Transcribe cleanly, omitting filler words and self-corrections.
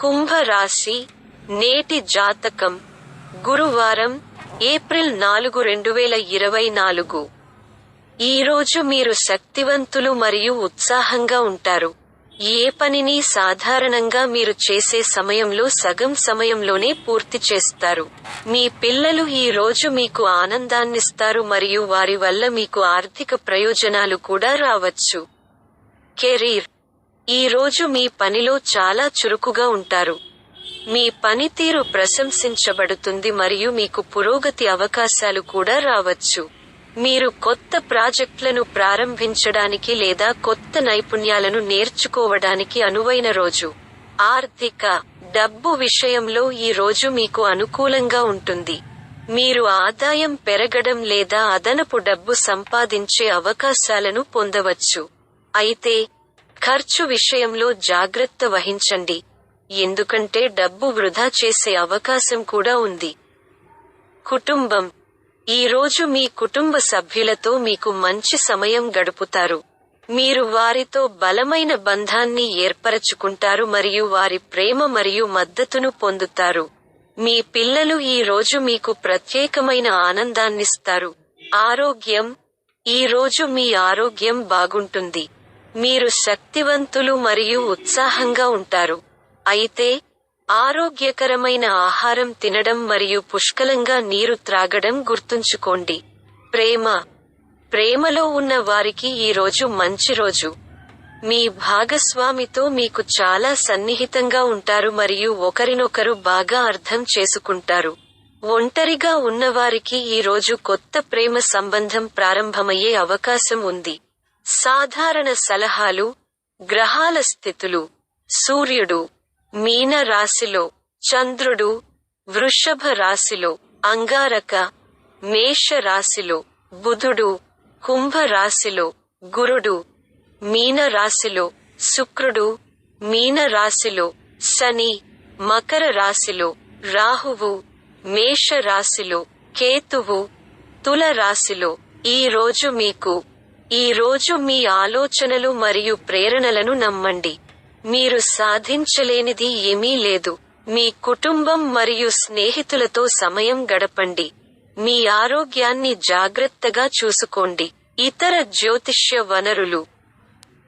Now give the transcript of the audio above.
కుంభరాశి నేటి జాతకం గురువారం ఏప్రిల్ 4, 2024. ఈరోజు మీరు శక్తివంతులు మరియు ఉత్సాహంగా ఉంటారు. ఏ పనిని సాధారణంగా మీరు చేసే సమయంలో సగం సమయంలోనే పూర్తి చేస్తారు. మీ పిల్లలు ఈ రోజు మీకు ఆనందాన్నిస్తారు మరియు వారి వల్ల మీకు ఆర్థిక ప్రయోజనాలు కూడా రావచ్చు. కెరీర్ ఈ రోజు మీ పనిలో చాలా చురుకుగా ఉంటారు. మీ పనితీరు ప్రశంసించబడుతుంది మరియు మీకు పురోగతి అవకాశాలు కూడా రావచ్చు. మీరు కొత్త ప్రాజెక్టులను ప్రారంభించడానికి లేదా కొత్త నైపుణ్యాలను నేర్చుకోవడానికి అనువైన రోజు. ఆర్థిక డబ్బు విషయంలో ఈ రోజు మీకు అనుకూలంగా ఉంటుంది. మీరు ఆదాయం పెరగడం లేదా అదనపు డబ్బు సంపాదించే అవకాశాలను పొందవచ్చు. అయితే ఖర్చు విషయంలో జాగ్రత్త వహించండి, ఎందుకంటే డబ్బు వృధా చేసే అవకాశం కూడా ఉంది. కుటుంబం ఈ రోజు మీ కుటుంబ సభ్యులతో మీకు మంచి సమయం గడుపుతారు. మీరు వారితో బలమైన బంధాన్ని ఏర్పరచుకుంటారు మరియు వారి ప్రేమ మరియు మద్దతును పొందుతారు. మీ పిల్లలు ఈ రోజు మీకు ప్రత్యేకమైన ఆనందాన్నిస్తారు. ఆరోగ్యం ఈ రోజు మీ ఆరోగ్యం బాగుంటుంది. మీరు శక్తివంతులు మరియు ఉత్సాహంగా ఉంటారు. అయితే ఆరోగ్యకరమైన ఆహారం తినడం మరియు పుష్కలంగా నీరు త్రాగడం గుర్తుంచుకోండి. ప్రేమలో ఉన్న వారికి ఈ రోజు మంచి రోజు. మీ భాగస్వామితో మీకు చాలా సన్నిహితంగా ఉంటారు మరియు ఒకరినొకరు బాగా అర్థం చేసుకుంటారు. ఒంటరిగా ఉన్నవారికి ఈ రోజు కొత్త ప్రేమ సంబంధం ప్రారంభమయ్యే అవకాశం ఉంది. సాధారణ సలహాలు, గ్రహాల స్థితులు. సూర్యుడు మీన రాశిలో, చంద్రుడు వృషభ రాశిలో, అంగారక మేష రాశిలో, బుధుడు కుంభ రాశిలో, గురుడు మీన రాశిలో, శుక్రుడు మీన రాశిలో, శని మకర రాశిలో, రాహువు మేష రాశిలో, కేతువు తుల రాశిలో. ఈ రోజు మీ ఆలోచనలు మరియు ప్రేరణలను నమ్మండి. మీరు సాధించలేనిది ఏమీ లేదు. మీ కుటుంబం మరియు స్నేహితులతో సమయం గడపండి. మీ ఆరోగ్యాన్ని జాగ్రత్తగా చూసుకోండి. ఇతర జ్యోతిష్య వనరులు